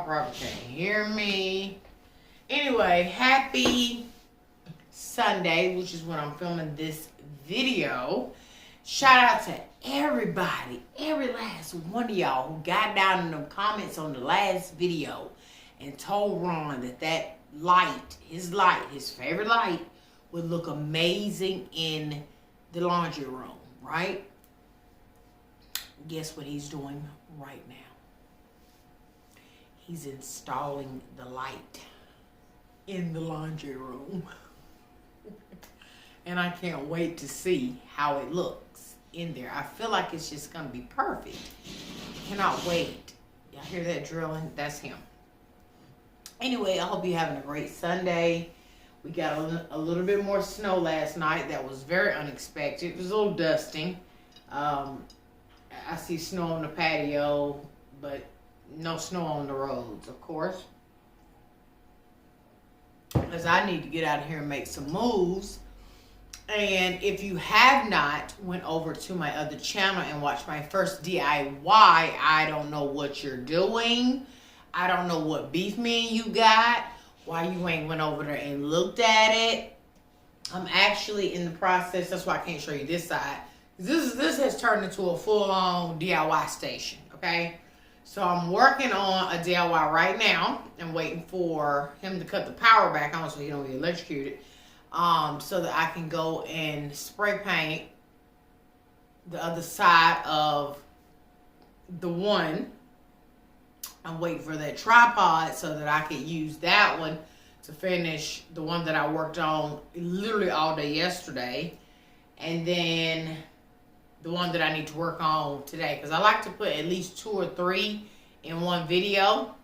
probably can't hear me. Anyway, happy Sunday, which is when I'm filming this video. Shout out to everybody, every last one of y'all who got down in the comments on the last video and told Ron that light, his favorite light, would look amazing in the laundry room, right? Guess what he's doing right now? He's installing the light in the laundry room. And I can't wait to see how it looks in there. I feel like it's just going to be perfect. Cannot wait. Y'all hear that drilling? That's him. Anyway, I hope you're having a great Sunday. We got a little bit more snow last night. That was very unexpected. It was a little dusting. I see snow on the patio, but no snow on the roads, of course. Because I need to get out of here and make some moves. And if you have not went over to my other channel and watched my first DIY, I don't know what you're doing. I don't know what beef me and you got. Why you ain't went over there and looked at it. I'm actually in the process. That's why I can't show you this side. This has turned into a full-on DIY station, okay? So I'm working on a DIY right now. I'm waiting for him to cut the power back on so he don't get electrocuted. So that I can go and spray paint the other side of the one. I'm waiting for that tripod so that I can use that one to finish the one that I worked on literally all day yesterday. And then the one that I need to work on today. Because I like to put at least 2 or 3 in one video.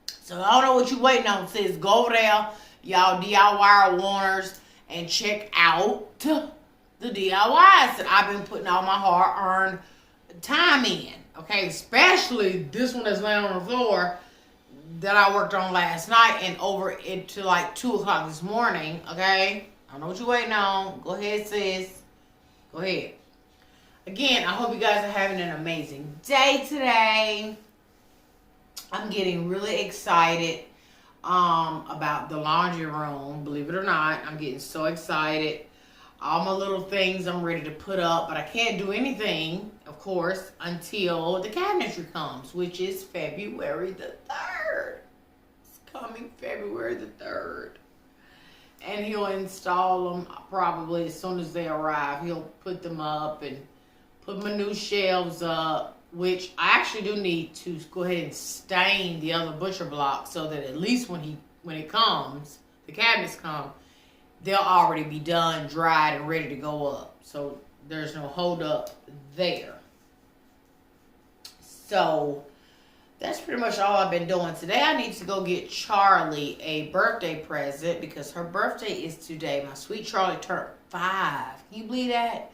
So I don't know what you're waiting on, sis. Go over there, y'all DIY Warners, and check out the DIYs that I've been putting all my hard-earned time in. Okay, especially this one that's laying on the floor that I worked on last night and over into like 2 o'clock this morning. Okay, I don't know what you're waiting on. Go ahead, sis. Go ahead. Again, I hope you guys are having an amazing day today. I'm getting really excited about the laundry room. Believe it or not, I'm getting so excited. All my little things I'm ready to put up, but I can't do anything, of course, until the cabinetry comes, which is February the 3rd. It's coming February the 3rd. And he'll install them probably as soon as they arrive. He'll put them up and put my new shelves up, which I actually do need to go ahead and stain the other butcher block so that at least when it comes, the cabinets come, they'll already be done, dried, and ready to go up. So there's no hold up there. So that's pretty much all I've been doing. Today I need to go get Charlie a birthday present because her birthday is today. My sweet Charlie turned 5. Can you believe that?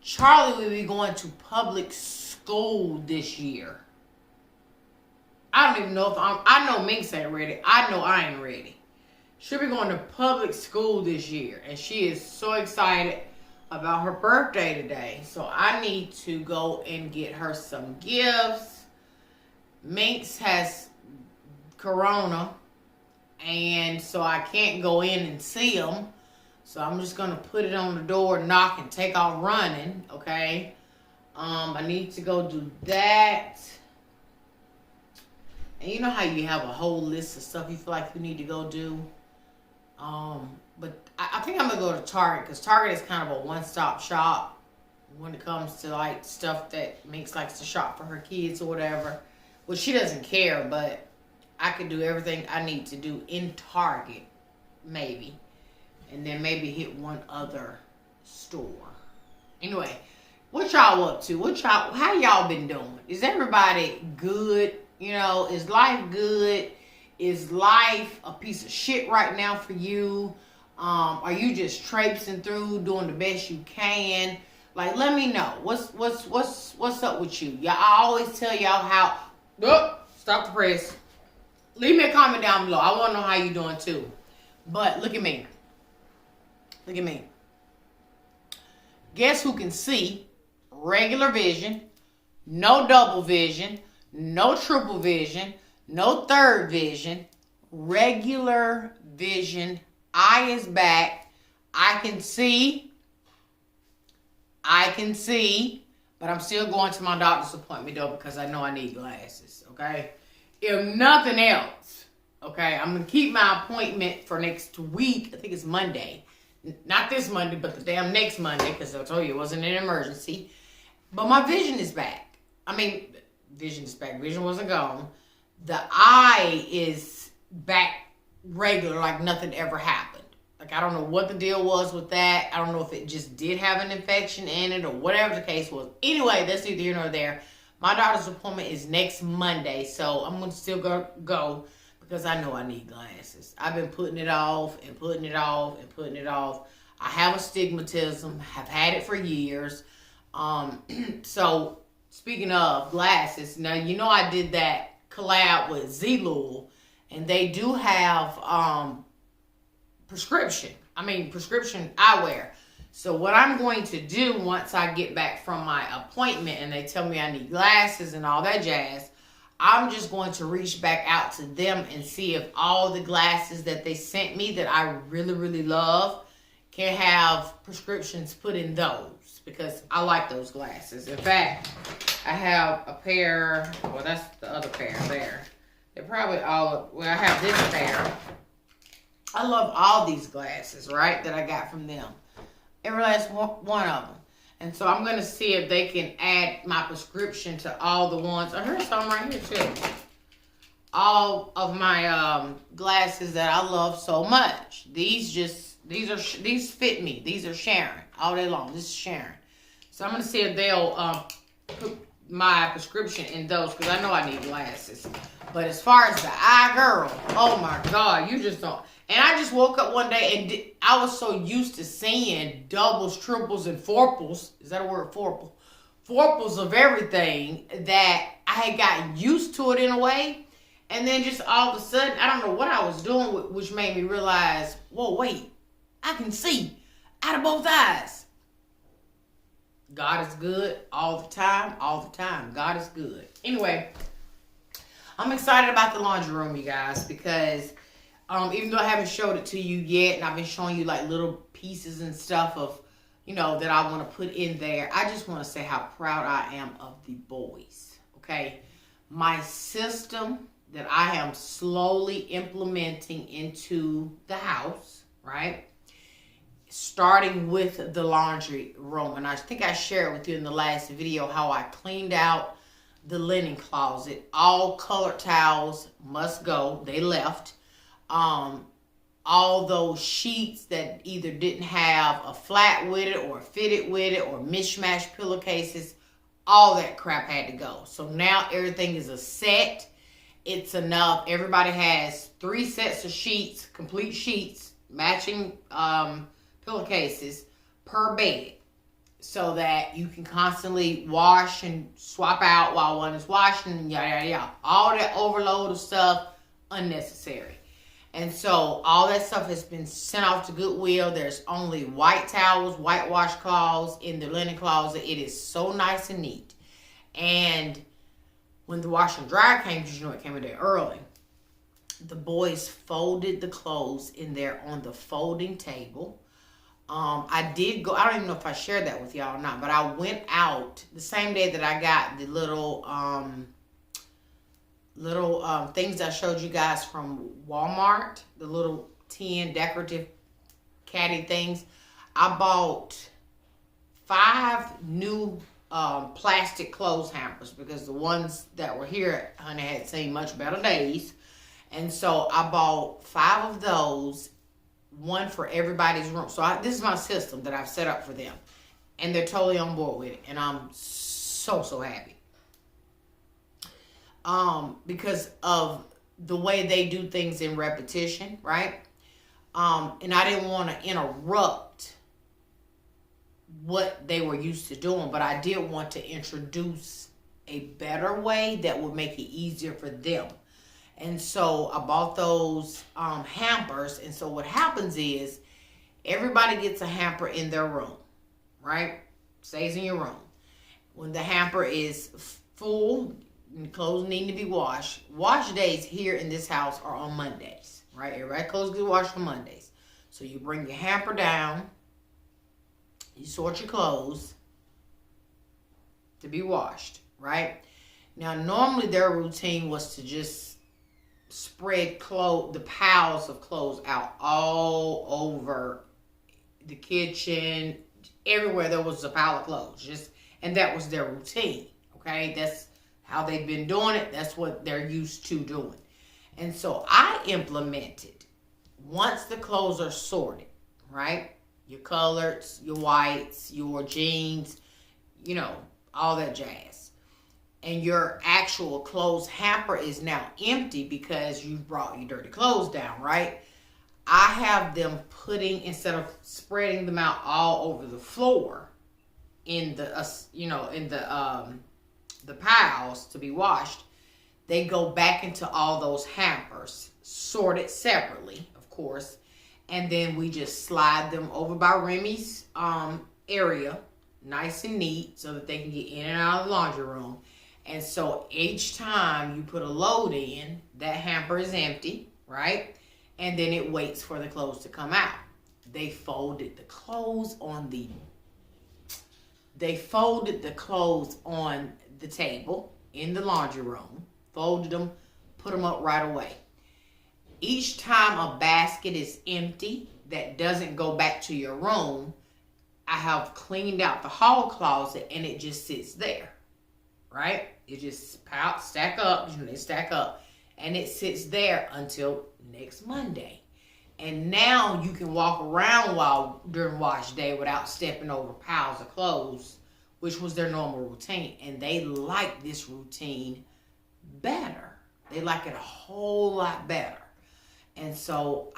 Charlie will be going to public school this year. I don't even know if I know Minx ain't ready. I know I ain't ready. She'll be going to public school this year. And she is so excited about her birthday today. So I need to go and get her some gifts. Minx has corona. And so I can't go in and see him. So I'm just going to put it on the door, knock, and take off running. Okay. I need to go do that. And you know how you have a whole list of stuff you feel like you need to go do? But I think I'm going to go to Target because Target is kind of a one-stop shop when it comes to like stuff that Minx likes to shop for her kids or whatever. Well, she doesn't care, but I could do everything I need to do in Target, maybe. And then maybe hit one other store. Anyway, what y'all up to? How y'all been doing? Is everybody good? You know, is life good? Is life a piece of shit right now for you? Are you just traipsing through, doing the best you can? Like, let me know. What's up with you? Y'all, I always tell y'all how. Oh, stop the press. Leave me a comment down below. I want to know how you doing too. But look at me. Look at me. Guess who can see? Regular vision, no double vision, no triple vision, No third vision. Regular vision. Eye is back. I can see. But I'm still going to my doctor's appointment, though, because I know I need glasses, okay? If nothing else, okay, I'm going to keep my appointment for next week. I think it's Monday. Not this Monday, but the damn next Monday, because I told you it wasn't an emergency. But my vision is back. I mean, vision is back. Vision wasn't gone. The eye is back regular, like nothing ever happened. Like, I don't know what the deal was with that. I don't know if it just did have an infection in it or whatever the case was. Anyway, that's neither here nor there. My daughter's appointment is next Monday, so I'm going to still go because I know I need glasses. I've been putting it off and putting it off and putting it off. I have astigmatism. Have had it for years. So, speaking of glasses, now, you know I did that collab with Zlul, and they do have prescription eyewear. So what I'm going to do once I get back from my appointment and they tell me I need glasses and all that jazz, I'm just going to reach back out to them and see if all the glasses that they sent me that I really, really love can have prescriptions put in those, because I like those glasses. In fact, I have a pair, well, that's the other pair there. They're probably all, well, I have this pair. I love all these glasses, right, that I got from them. Every last one of them. And so I'm going to see if they can add my prescription to all the ones. I heard some right here, too. All of my glasses that I love so much. These fit me. These are Sharon all day long. This is Sharon. So I'm going to see if they'll put my prescription in those, because I know I need glasses. But as far as the eye, girl, oh my God, you just don't. And I just woke up one day and I was so used to seeing doubles, triples, and fourples. Is that a word? Fourple. Fourples of everything, that I had gotten used to it in a way. And then just all of a sudden, I don't know what I was doing, which made me realize, whoa, wait, I can see out of both eyes. God is good all the time, all the time. God is good. Anyway, I'm excited about the laundry room, you guys, because even though I haven't showed it to you yet, and I've been showing you like little pieces and stuff of, you know, that I want to put in there, I just want to say how proud I am of the boys, okay? My system that I am slowly implementing into the house, right? Starting with the laundry room. And I think I shared with you in the last video how I cleaned out the linen closet. All colored towels must go. They left. All those sheets that either didn't have a flat with it or fitted with it or mishmash pillowcases, all that crap had to go. So now everything is a set. It's enough. Everybody has 3 sets of sheets, complete sheets, matching pillowcases per bed, so that you can constantly wash and swap out while one is washing and yada, yada, yada. All that overload of stuff, unnecessary. And so all that stuff has been sent off to Goodwill. There's only white towels, white washcloths in the linen closet. It is so nice and neat. And when the washer and dryer came, because you know it came in there early, the boys folded the clothes in there on the folding table. I did go, I don't even know if I shared that with y'all or not, but I went out the same day that I got the little things I showed you guys from Walmart, the little 10 decorative caddy things. I bought 5 new plastic clothes hampers, because the ones that were here, honey, had seen much better days. And so I bought 5 of those, one for everybody's room. So this is my system that I've set up for them. And they're totally on board with it. And I'm so, so happy. Because of the way they do things in repetition, right? And I didn't want to interrupt what they were used to doing, but I did want to introduce a better way that would make it easier for them. And so I bought those hampers. And so what happens is everybody gets a hamper in their room, right? Stays in your room. When the hamper is full, clothes need to be washed. Wash days here in this house are on Mondays, right? Everybody clothes get washed on Mondays. So you bring your hamper down, you sort your clothes to be washed, right? Now, normally their routine was to just spread the piles of clothes out all over the kitchen, everywhere there was a pile of clothes. And that was their routine, okay? That's how they've been doing it. That's what they're used to doing. And so I implemented, once the clothes are sorted, right? Your colors, your whites, your jeans, all that jazz. And your actual clothes hamper is now empty because you brought your dirty clothes down, right? I have them instead of spreading them out all over the floor in the piles to be washed, they go back into all those hampers, sorted separately, of course, and then we just slide them over by Remy's area, nice and neat, so that they can get in and out of the laundry room. And so each time you put a load in, that hamper is empty, right? And then it waits for the clothes to come out. They folded the clothes on the table in the laundry room, folded them, put them up right away. Each time a basket is empty that doesn't go back to your room, I have cleaned out the hall closet and it just sits there, right? It just stack up, they stack up, and it sits there until next Monday. And now you can walk around during wash day without stepping over piles of clothes, which was their normal routine. And they like this routine better. They like it a whole lot better. And so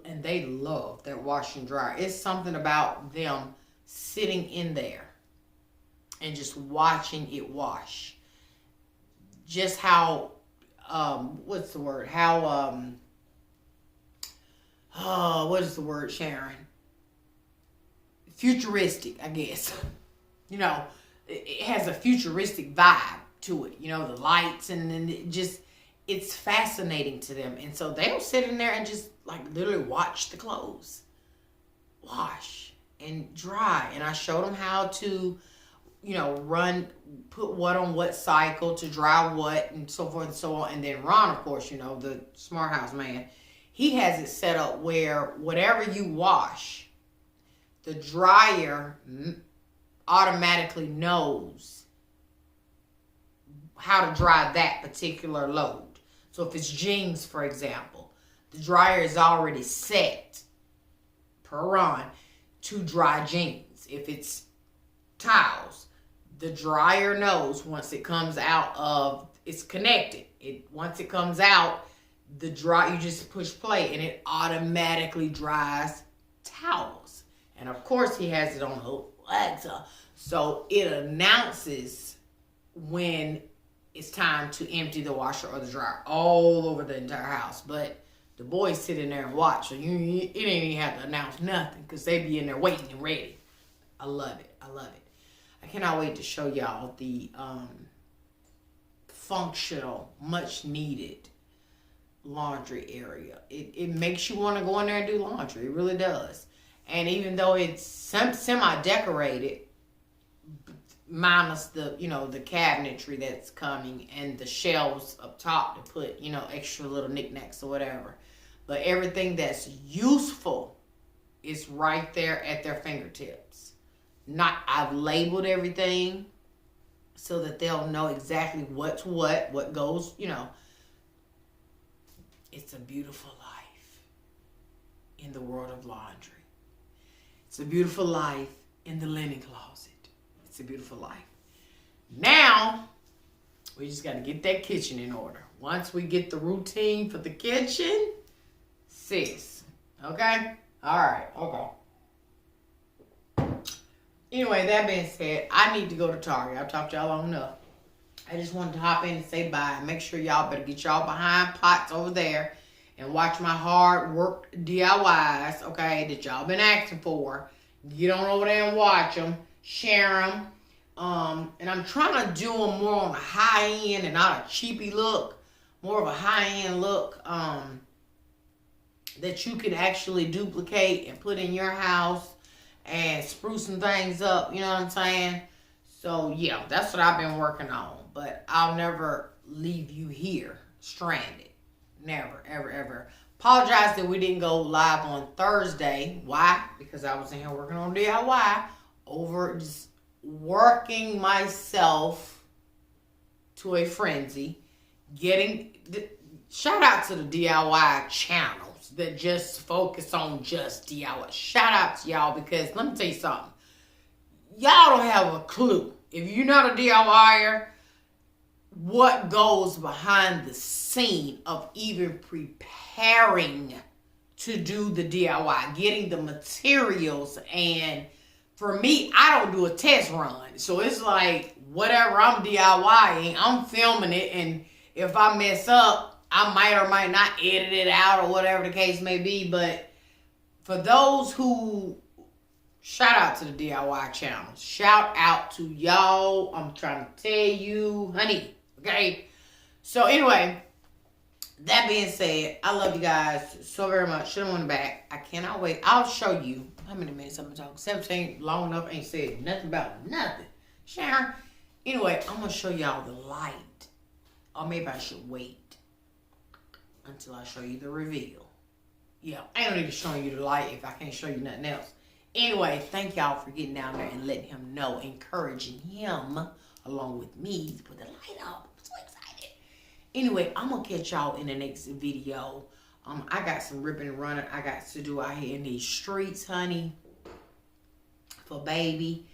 and they love their wash and dryer. It's something about them sitting in there and just watching it wash. Just how, what's the word? What is the word, Sharon? Futuristic, I guess. It has a futuristic vibe to it. The lights, and then it's fascinating to them. And so they'll sit in there and just literally watch the clothes wash and dry. And I showed them how to, put what on what cycle to dry what, and so forth and so on. And then Ron, of course, the smart house man, he has it set up where whatever you wash, the dryer automatically knows how to dry that particular load. So if it's jeans, for example, the dryer is already set, per Ron, to dry jeans. If it's towels, the dryer knows once it comes out it's connected. Once it comes out, you just push play and it automatically dries towels. And of course he has it on Alexa, so it announces when it's time to empty the washer or the dryer all over the entire house. But the boys sit in there and watch, so it ain't even have to announce nothing because they be in there waiting and ready. I love it. I cannot wait to show y'all the functional, much needed laundry area. It makes you want to go in there and do laundry. It really does. And even though it's semi-decorated, minus the cabinetry that's coming and the shelves up top to put extra little knickknacks or whatever, but everything that's useful is right there at their fingertips. I've labeled everything so that they'll know exactly what's what goes. It's a beautiful life in the world of laundry. It's a beautiful life in the linen closet. It's a beautiful life. Now, we just got to get that kitchen in order. Once we get the routine for the kitchen, sis. Okay? All right. Okay. Anyway, that being said, I need to go to Target. I've talked to y'all long enough. I just wanted to hop in and say bye. Make sure y'all better get y'all behind pots over there and watch my hard work DIYs, okay, that y'all been asking for. Get on over there and watch them. Share them. And I'm trying to do them more on a high end and not a cheapy look. More of a high end look that you can actually duplicate and put in your house and spruce some things up. You know what I'm saying? So yeah, that's what I've been working on. But I'll never leave you here stranded. Never, ever, ever. Apologize that we didn't go live on Thursday. Why? Because I was in here working on DIY over just working myself to a frenzy. Shout out to the DIY channels that just focus on just DIY. Shout out to y'all, because let me tell you something. Y'all don't have a clue. If you're not a DIYer, what goes behind the scene of even preparing to do the DIY, getting the materials. And for me, I don't do a test run. So it's like, whatever I'm DIYing, I'm filming it. And if I mess up, I might or might not edit it out or whatever the case may be. But for those who, shout out to the DIY channels. Shout out to y'all. I'm trying to tell you, honey. Okay? So anyway, that being said, I love you guys so very much. Should have went back. I cannot wait. I'll show you how many minutes I'm going to talk. 17, long enough, ain't said nothing about nothing. Sharon. Anyway, I'm going to show y'all the light. Or maybe I should wait until I show you the reveal. Yeah, I don't need to show you the light if I can't show you nothing else. Anyway, thank y'all for getting down there and letting him know, encouraging him along with me to put the light up. I'm so excited. Anyway, I'm going to catch y'all in the next video. I got some ripping and running I got to do out here in these streets, honey, for baby.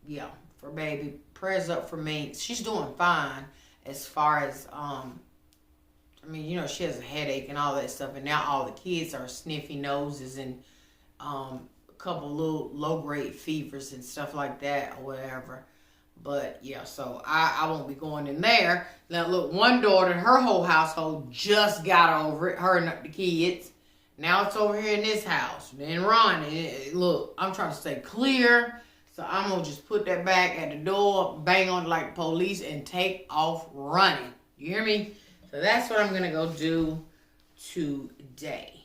Yeah, for baby. Prayers up for me. She's doing fine as far as, I mean, you know, she has a headache and all that stuff. And now all the kids are sniffy noses and a couple little low-grade fevers and stuff like that or whatever. But, yeah, so I won't be going in there. Now, look, one daughter, her whole household just got over it, her and the kids. Now it's over here in this house. Then Ronnie, look, I'm trying to stay clear. So I'm going to just put that back at the door, bang on it like police, and take off running. You hear me? So that's what I'm going to go do today.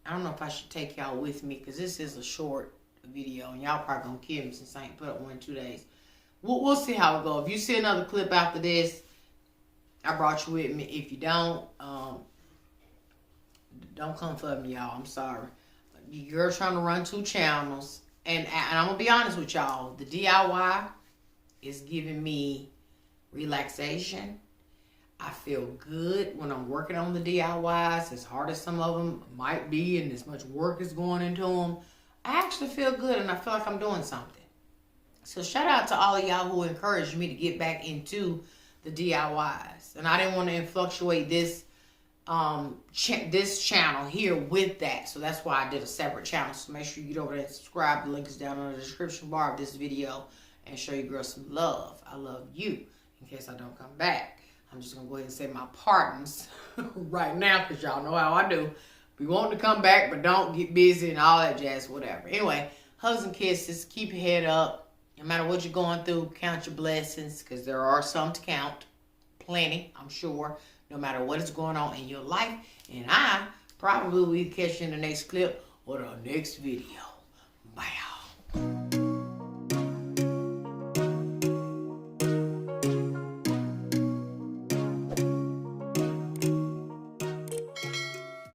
I don't know if I should take y'all with me, because this is a short video, and y'all probably going to kill me since I ain't put up one in 2 days. We'll see how it goes. If you see another clip after this, I brought you with me. If you don't come for me, y'all. I'm sorry. You're trying to run 2 channels. And I'm going to be honest with y'all. The DIY is giving me relaxation. I feel good when I'm working on the DIYs. As hard as some of them might be and as much work is going into them, I actually feel good and I feel like I'm doing something. So shout out to all of y'all who encouraged me to get back into the DIYs. And I didn't want to fluctuate this channel here with that. So that's why I did a separate channel. So make sure you get over there and subscribe. The link is down in the description bar of this video. And show you girls some love. I love you. In case I don't come back, I'm just going to go ahead and say my pardons right now, because y'all know how I do. We want to come back, but don't get busy and all that jazz, whatever. Anyway, hugs and kisses. Keep your head up. No matter what you're going through, count your blessings, because there are some to count. Plenty, I'm sure. No matter what is going on in your life. And I probably will catch you in the next clip or the next video. Bye.